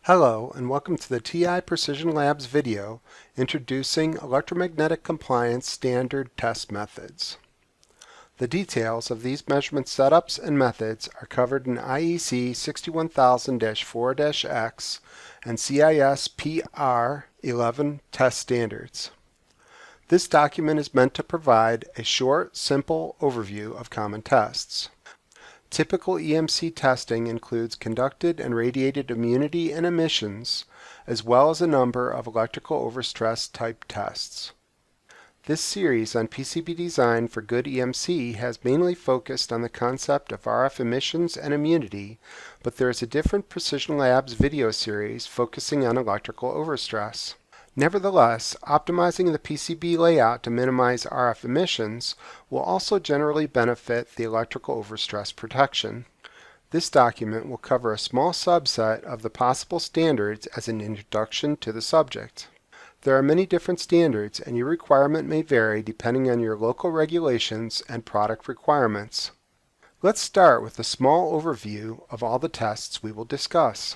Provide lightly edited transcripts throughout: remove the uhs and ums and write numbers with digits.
Hello and welcome to the TI Precision Labs video introducing electromagnetic compliance standard test methods. The details of these measurement setups and methods are covered in IEC 61000-4-X and CIS PR 11 test standards. This document is meant to provide a short, simple overview of common tests. Typical EMC testing includes conducted and radiated immunity and emissions, as well as a number of electrical overstress type tests. This series on PCB design for good EMC has mainly focused on the concept of RF emissions and immunity, but there is a different Precision Labs video series focusing on electrical overstress. Nevertheless, optimizing the PCB layout to minimize RF emissions will also generally benefit the electrical overstress protection. This document will cover a small subset of the possible standards as an introduction to the subject. There are many different standards, and your requirement may vary depending on your local regulations and product requirements. Let's start with a small overview of all the tests we will discuss.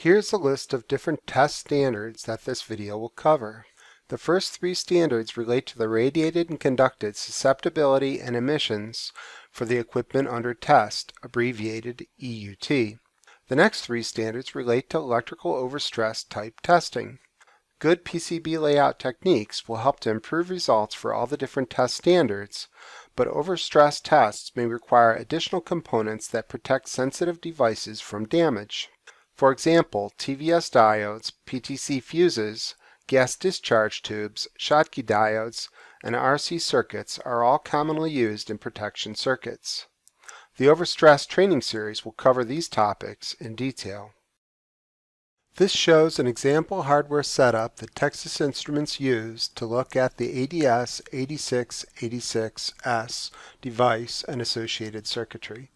Here's a list of different test standards that this video will cover. The first three standards relate to the radiated and conducted susceptibility and emissions for the equipment under test, abbreviated EUT. The next three standards relate to electrical overstress type testing. Good PCB layout techniques will help to improve results for all the different test standards, but overstress tests may require additional components that protect sensitive devices from damage. For example, TVS diodes, PTC fuses, gas discharge tubes, Schottky diodes, and RC circuits are all commonly used in protection circuits. The Overstress training series will cover these topics in detail. This shows an example hardware setup that Texas Instruments used to look at the ADS8686S device and associated circuitry.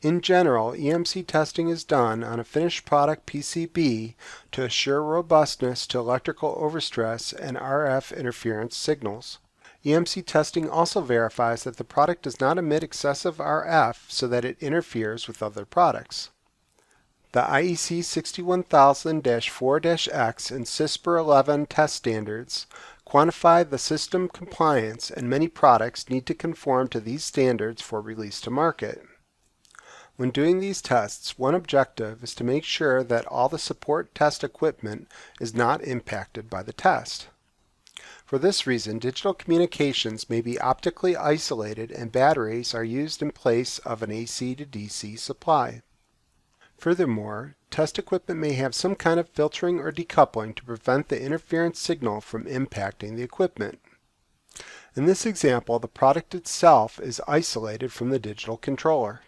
In general, EMC testing is done on a finished product PCB to assure robustness to electrical overstress and RF interference signals. EMC testing also verifies that the product does not emit excessive RF so that it interferes with other products. The IEC 61000-4-X and CISPR 11 test standards quantify the system compliance, and many products need to conform to these standards for release to market. When doing these tests, one objective is to make sure that all the support test equipment is not impacted by the test. For this reason, digital communications may be optically isolated and batteries are used in place of an AC to DC supply. Furthermore, test equipment may have some kind of filtering or decoupling to prevent the interference signal from impacting the equipment. In this example, the product itself is isolated from the digital controller.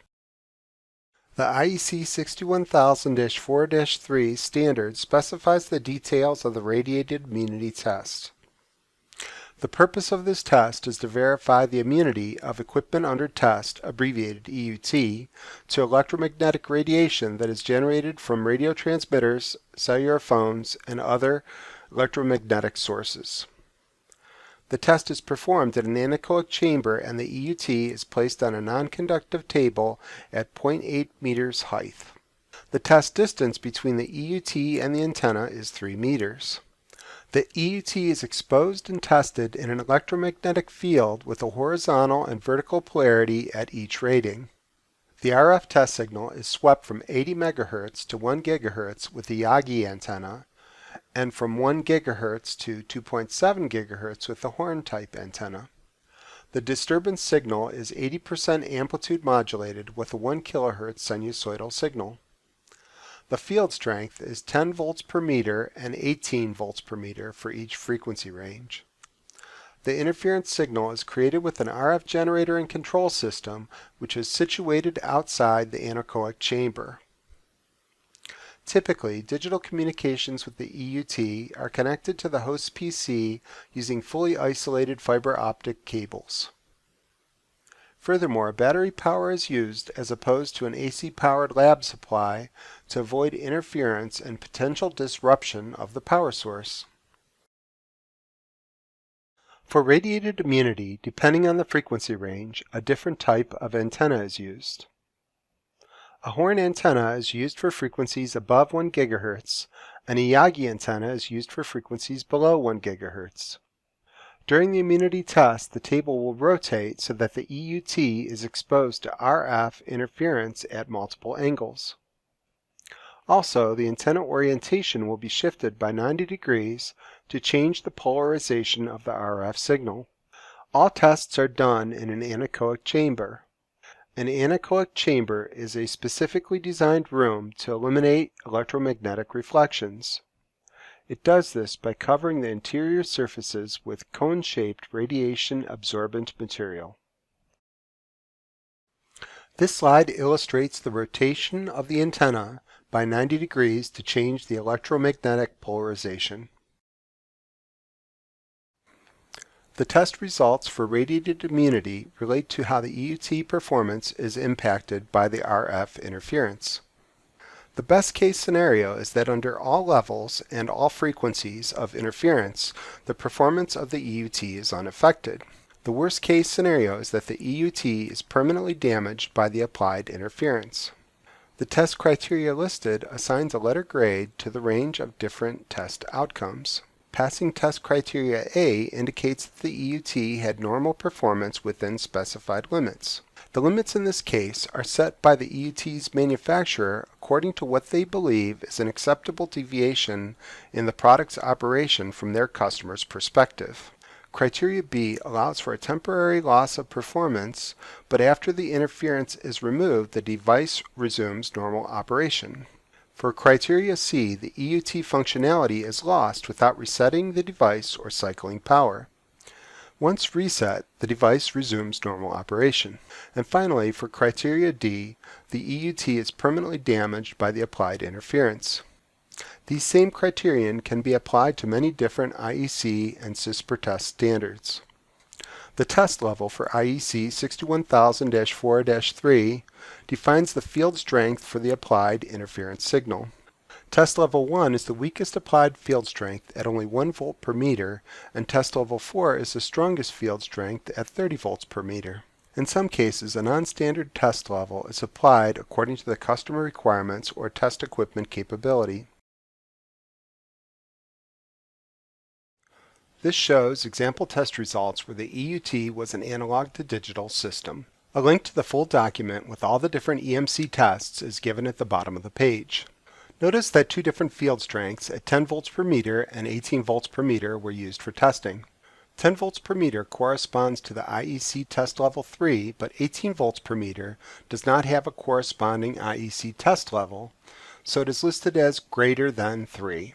The IEC 61000-4-3 standard specifies the details of the radiated immunity test. The purpose of this test is to verify the immunity of equipment under test, abbreviated EUT, to electromagnetic radiation that is generated from radio transmitters, cellular phones, and other electromagnetic sources. The test is performed in an anechoic chamber, and the EUT is placed on a non-conductive table at 0.8 meters height. The test distance between the EUT and the antenna is 3 meters. The EUT is exposed and tested in an electromagnetic field with a horizontal and vertical polarity at each rating. The RF test signal is swept from 80 MHz to 1 GHz with the Yagi antenna, and from 1 GHz to 2.7 GHz with the horn-type antenna. The disturbance signal is 80% amplitude modulated with a 1 kHz sinusoidal signal. The field strength is 10 volts per meter and 18 volts per meter for each frequency range. The interference signal is created with an RF generator and control system, which is situated outside the anechoic chamber. Typically, digital communications with the EUT are connected to the host PC using fully isolated fiber optic cables. Furthermore, battery power is used as opposed to an AC-powered lab supply to avoid interference and potential disruption of the power source. For radiated immunity, depending on the frequency range, a different type of antenna is used. A horn antenna is used for frequencies above 1 GHz, and a Yagi antenna is used for frequencies below 1 GHz. During the immunity test, the table will rotate so that the EUT is exposed to RF interference at multiple angles. Also, the antenna orientation will be shifted by 90 degrees to change the polarization of the RF signal. All tests are done in an anechoic chamber. An anechoic chamber is a specifically designed room to eliminate electromagnetic reflections. It does this by covering the interior surfaces with cone-shaped radiation-absorbent material. This slide illustrates the rotation of the antenna by 90 degrees to change the electromagnetic polarization. The test results for radiated immunity relate to how the EUT performance is impacted by the RF interference. The best case scenario is that under all levels and all frequencies of interference, the performance of the EUT is unaffected. The worst case scenario is that the EUT is permanently damaged by the applied interference. The test criteria listed assigns a letter grade to the range of different test outcomes. Passing test criteria A indicates that the EUT had normal performance within specified limits. The limits in this case are set by the EUT's manufacturer according to what they believe is an acceptable deviation in the product's operation from their customer's perspective. Criteria B allows for a temporary loss of performance, but after the interference is removed, the device resumes normal operation. For criteria C, the EUT functionality is lost without resetting the device or cycling power. Once reset, the device resumes normal operation. And finally, for criteria D, the EUT is permanently damaged by the applied interference. These same criterion can be applied to many different IEC and CISPR test standards. The test level for IEC 61000-4-3 defines the field strength for the applied interference signal. Test level 1 is the weakest applied field strength at only 1 volt per meter, and test level 4 is the strongest field strength at 30 volts per meter. In some cases, a non-standard test level is applied according to the customer requirements or test equipment capability. This shows example test results where the EUT was an analog to digital system. A link to the full document with all the different EMC tests is given at the bottom of the page. Notice that two different field strengths at 10 volts per meter and 18 volts per meter were used for testing. 10 volts per meter corresponds to the IEC test level 3, but 18 volts per meter does not have a corresponding IEC test level, so it is listed as greater than 3.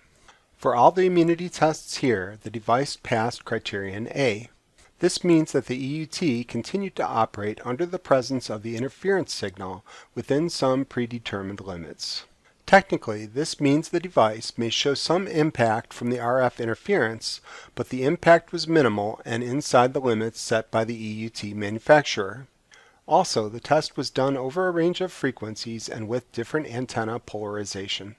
For all the immunity tests here, the device passed criterion A. This means that the EUT continued to operate under the presence of the interference signal within some predetermined limits. Technically, this means the device may show some impact from the RF interference, but the impact was minimal and inside the limits set by the EUT manufacturer. Also, the test was done over a range of frequencies and with different antenna polarization.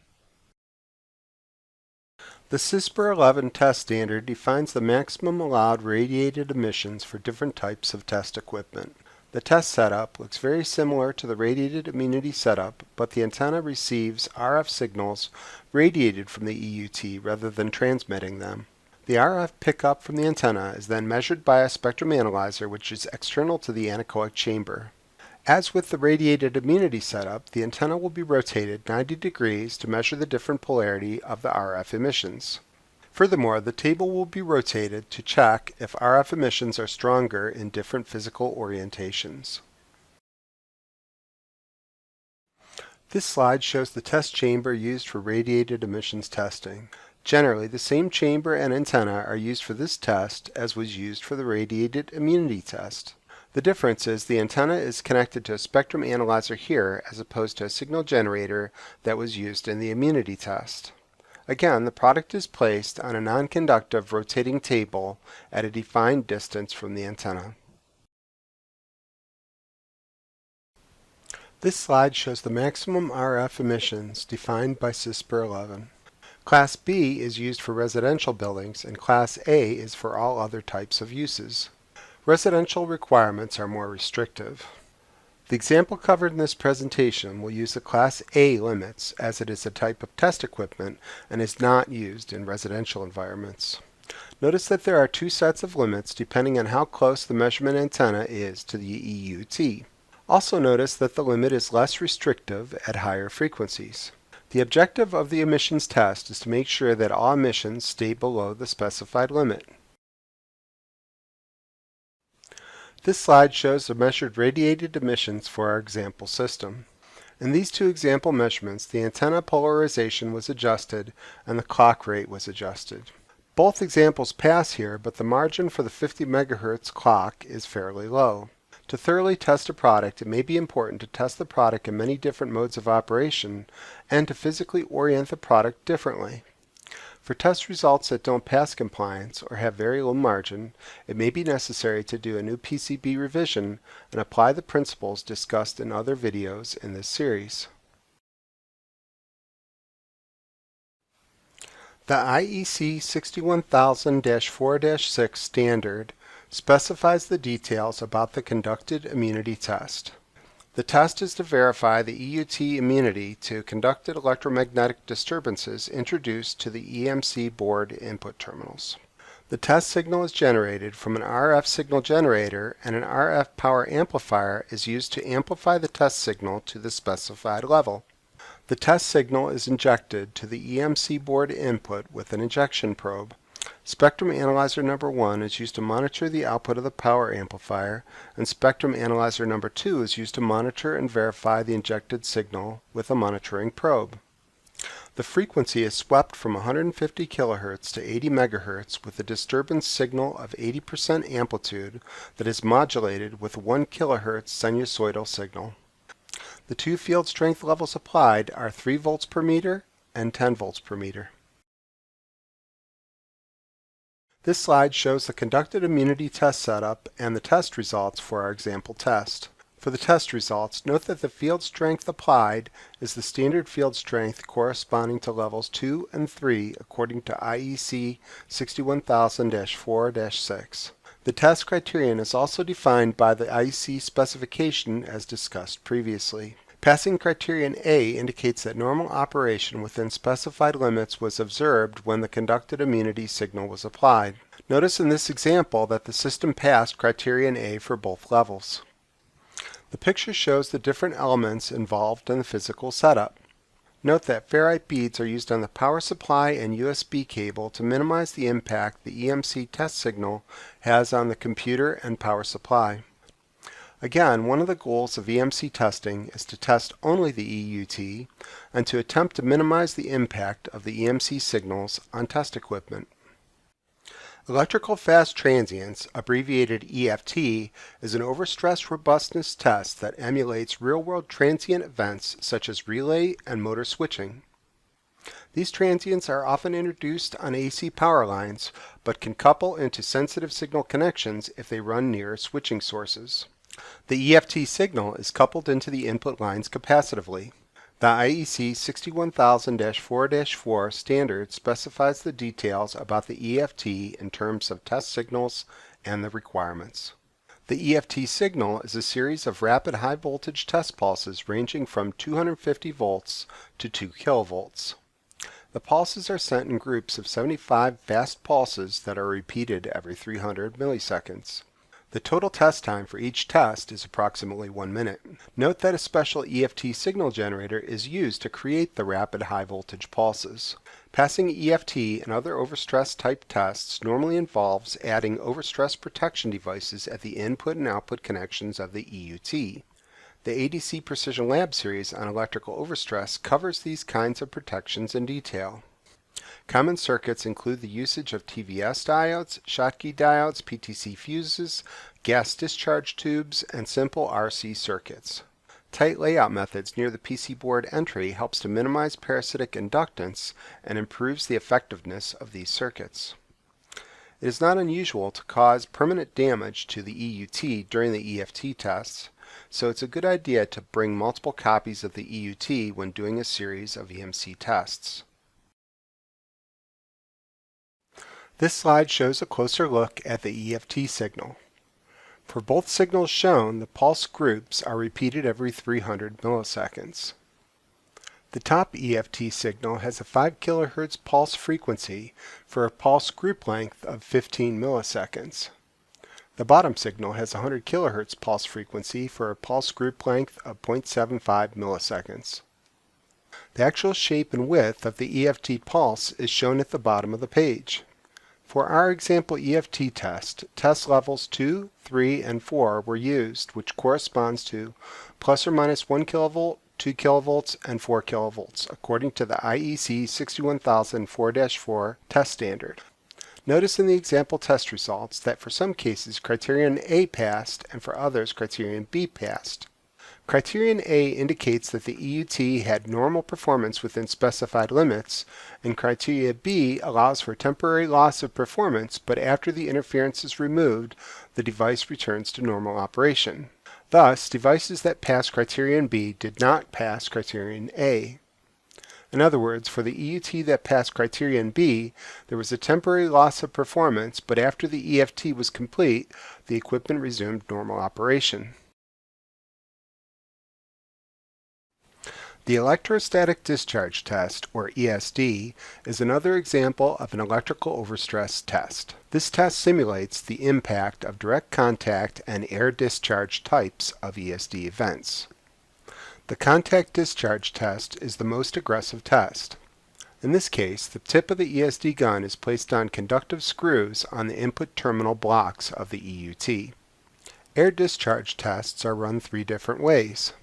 The CISPR 11 test standard defines the maximum allowed radiated emissions for different types of test equipment. The test setup looks very similar to the radiated immunity setup, but the antenna receives RF signals radiated from the EUT rather than transmitting them. The RF pickup from the antenna is then measured by a spectrum analyzer which is external to the anechoic chamber. As with the radiated immunity setup, the antenna will be rotated 90 degrees to measure the different polarity of the RF emissions. Furthermore, the table will be rotated to check if RF emissions are stronger in different physical orientations. This slide shows the test chamber used for radiated emissions testing. Generally, the same chamber and antenna are used for this test as was used for the radiated immunity test. The difference is the antenna is connected to a spectrum analyzer here as opposed to a signal generator that was used in the immunity test. Again, the product is placed on a non-conductive rotating table at a defined distance from the antenna. This slide shows the maximum RF emissions defined by CISPR 11. Class B is used for residential buildings and Class A is for all other types of uses. Residential requirements are more restrictive. The example covered in this presentation will use the Class A limits as it is a type of test equipment and is not used in residential environments. Notice that there are two sets of limits depending on how close the measurement antenna is to the EUT. Also notice that the limit is less restrictive at higher frequencies. The objective of the emissions test is to make sure that all emissions stay below the specified limit. This slide shows the measured radiated emissions for our example system. In these two example measurements, the antenna polarization was adjusted and the clock rate was adjusted. Both examples pass here, but the margin for the 50 MHz clock is fairly low. To thoroughly test a product, it may be important to test the product in many different modes of operation and to physically orient the product differently. For test results that don't pass compliance or have very low margin, it may be necessary to do a new PCB revision and apply the principles discussed in other videos in this series. The IEC 61000-4-6 standard specifies the details about the conducted immunity test. The test is to verify the EUT immunity to conducted electromagnetic disturbances introduced to the EMC board input terminals. The test signal is generated from an RF signal generator, and an RF power amplifier is used to amplify the test signal to the specified level. The test signal is injected to the EMC board input with an injection probe. Spectrum Analyzer number 1 is used to monitor the output of the power amplifier, and Spectrum Analyzer number 2 is used to monitor and verify the injected signal with a monitoring probe. The frequency is swept from 150 kHz to 80 MHz with a disturbance signal of 80% amplitude that is modulated with 1 kHz sinusoidal signal. The two field strength levels applied are 3 volts per meter and 10 volts per meter. This slide shows the conducted immunity test setup and the test results for our example test. For the test results, note that the field strength applied is the standard field strength corresponding to levels 2 and 3 according to IEC 61000-4-6. The test criterion is also defined by the IEC specification as discussed previously. Passing criterion A indicates that normal operation within specified limits was observed when the conducted immunity signal was applied. Notice in this example that the system passed criterion A for both levels. The picture shows the different elements involved in the physical setup. Note that ferrite beads are used on the power supply and USB cable to minimize the impact the EMC test signal has on the computer and power supply. Again, one of the goals of EMC testing is to test only the EUT and to attempt to minimize the impact of the EMC signals on test equipment. Electrical fast transients, abbreviated EFT, is an overstress robustness test that emulates real-world transient events such as relay and motor switching. These transients are often introduced on AC power lines, but can couple into sensitive signal connections if they run near switching sources. The EFT signal is coupled into the input lines capacitively. The IEC 61000-4-4 standard specifies the details about the EFT in terms of test signals and the requirements. The EFT signal is a series of rapid high voltage test pulses ranging from 250 volts to 2 kilovolts. The pulses are sent in groups of 75 fast pulses that are repeated every 300 milliseconds. The total test time for each test is approximately 1 minute. Note that a special EFT signal generator is used to create the rapid high voltage pulses. Passing EFT and other overstress type tests normally involves adding overstress protection devices at the input and output connections of the EUT. The ADC Precision Lab series on electrical overstress covers these kinds of protections in detail. Common circuits include the usage of TVS diodes, Schottky diodes, PTC fuses, gas discharge tubes, and simple RC circuits. Tight layout methods near the PC board entry helps to minimize parasitic inductance and improves the effectiveness of these circuits. It is not unusual to cause permanent damage to the EUT during the EFT tests, so it's a good idea to bring multiple copies of the EUT when doing a series of EMC tests. This slide shows a closer look at the EFT signal. For both signals shown, the pulse groups are repeated every 300 milliseconds. The top EFT signal has a 5 kHz pulse frequency for a pulse group length of 15 milliseconds. The bottom signal has a 100 kHz pulse frequency for a pulse group length of 0.75 milliseconds. The actual shape and width of the EFT pulse is shown at the bottom of the page. For our example EFT test, test levels 2, 3, and 4 were used, which corresponds to plus or minus 1 kilovolt, 2 kilovolts, and 4 kilovolts, according to the IEC 61004-4 test standard. Notice in the example test results that for some cases criterion A passed and for others criterion B passed. Criterion A indicates that the EUT had normal performance within specified limits, and criteria B allows for temporary loss of performance, but after the interference is removed, the device returns to normal operation. Thus, devices that passed criterion B did not pass criterion A. In other words, for the EUT that passed criterion B, there was a temporary loss of performance, but after the EFT was complete, the equipment resumed normal operation. The electrostatic discharge test, or ESD, is another example of an electrical overstress test. This test simulates the impact of direct contact and air discharge types of ESD events. The contact discharge test is the most aggressive test. In this case, the tip of the ESD gun is placed on conductive screws on the input terminal blocks of the EUT. Air discharge tests are run 3 different ways.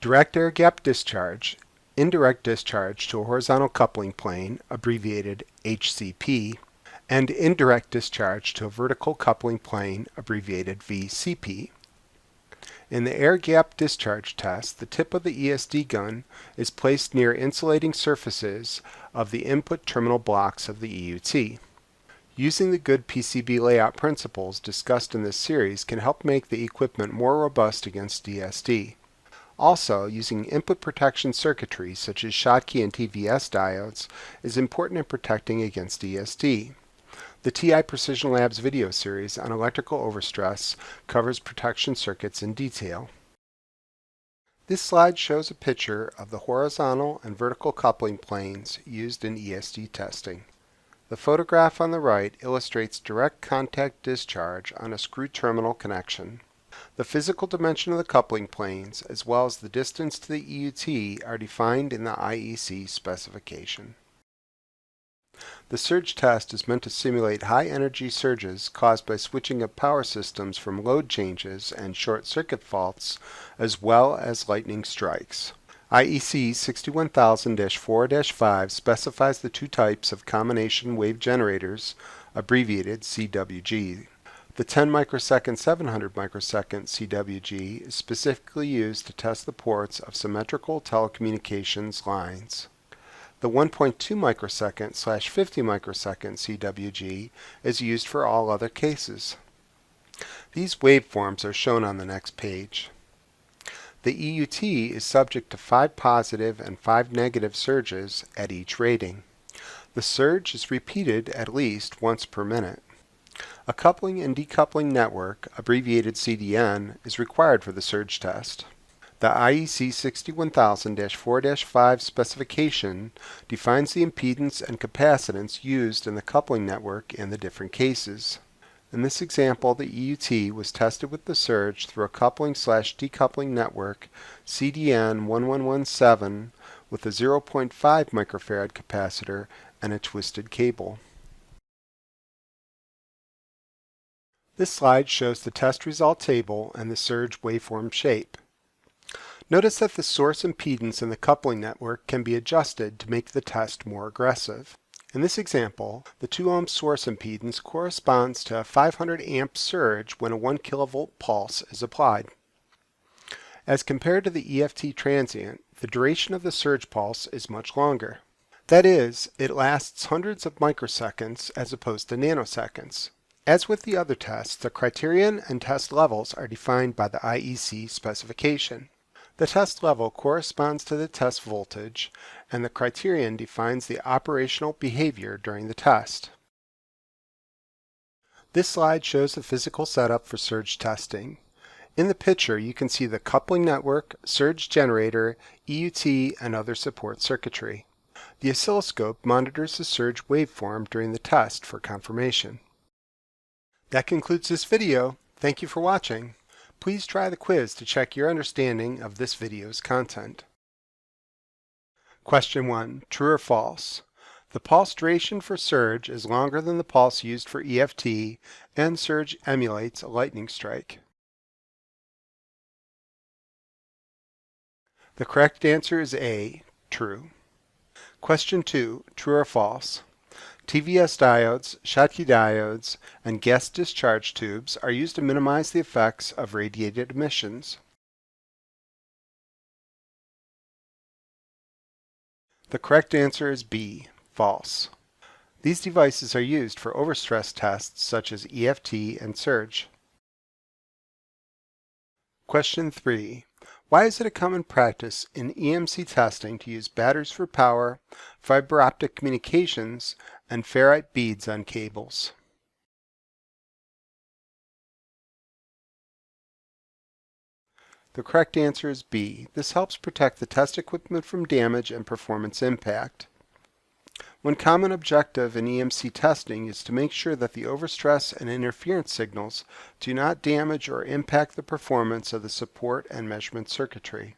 Direct air gap discharge, indirect discharge to a horizontal coupling plane, abbreviated HCP, and indirect discharge to a vertical coupling plane, abbreviated VCP. In the air gap discharge test, the tip of the ESD gun is placed near insulating surfaces of the input terminal blocks of the EUT. Using the good PCB layout principles discussed in this series can help make the equipment more robust against DSD. Also, using input protection circuitry such as Schottky and TVS diodes is important in protecting against DSD. The TI Precision Labs video series on electrical overstress covers protection circuits in detail. This slide shows a picture of the horizontal and vertical coupling planes used in ESD testing. The photograph on the right illustrates direct contact discharge on a screw terminal connection. The physical dimension of the coupling planes, as well as the distance to the EUT, are defined in the IEC specification. The surge test is meant to simulate high-energy surges caused by switching of power systems from load changes and short-circuit faults, as well as lightning strikes. IEC 61000-4-5 specifies the 2 types of combination wave generators, abbreviated CWG. The 10 microsecond 700 microsecond CWG is specifically used to test the ports of symmetrical telecommunications lines. The 1.2 microsecond/50 microsecond CWG is used for all other cases. These waveforms are shown on the next page. The EUT is subject to 5 positive and 5 negative surges at each rating. The surge is repeated at least once per minute. A coupling and decoupling network, abbreviated CDN, is required for the surge test. The IEC 61000-4-5 specification defines the impedance and capacitance used in the coupling network in the different cases. In this example, the EUT was tested with the surge through a coupling/decoupling network CDN 1117 with a 0.5 microfarad capacitor and a twisted cable. This slide shows the test result table and the surge waveform shape. Notice that the source impedance in the coupling network can be adjusted to make the test more aggressive. In this example, the 2 ohm source impedance corresponds to a 500 amp surge when a 1 kilovolt pulse is applied. As compared to the EFT transient, the duration of the surge pulse is much longer. That is, it lasts hundreds of microseconds as opposed to nanoseconds. As with the other tests, the criterion and test levels are defined by the IEC specification. The test level corresponds to the test voltage, and the criterion defines the operational behavior during the test. This slide shows the physical setup for surge testing. In the picture, you can see the coupling network, surge generator, EUT, and other support circuitry. The oscilloscope monitors the surge waveform during the test for confirmation. That concludes this video. Thank you for watching. Please try the quiz to check your understanding of this video's content. Question 1. True or false? The pulse duration for surge is longer than the pulse used for EFT, and surge emulates a lightning strike. The correct answer is A, true. Question 2. True or false? TVS diodes, Schottky diodes, and gas discharge tubes are used to minimize the effects of radiated emissions. The correct answer is B, false. These devices are used for overstress tests such as EFT and surge. Question 3. Why is it a common practice in EMC testing to use batteries for power, fiber optic communications, and ferrite beads on cables? The correct answer is B. This helps protect the test equipment from damage and performance impact. One common objective in EMC testing is to make sure that the overstress and interference signals do not damage or impact the performance of the support and measurement circuitry.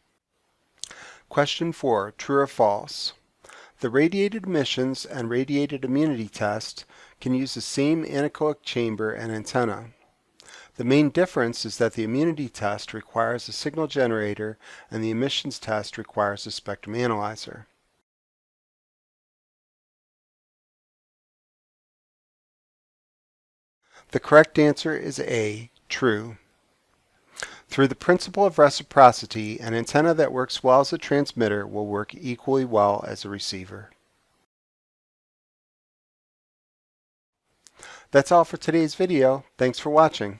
Question 4. True or false? The radiated emissions and radiated immunity test can use the same anechoic chamber and antenna. The main difference is that the immunity test requires a signal generator and the emissions test requires a spectrum analyzer. The correct answer is A, true. Through the principle of reciprocity, an antenna that works well as a transmitter will work equally well as a receiver. That's all for today's video. Thanks for watching.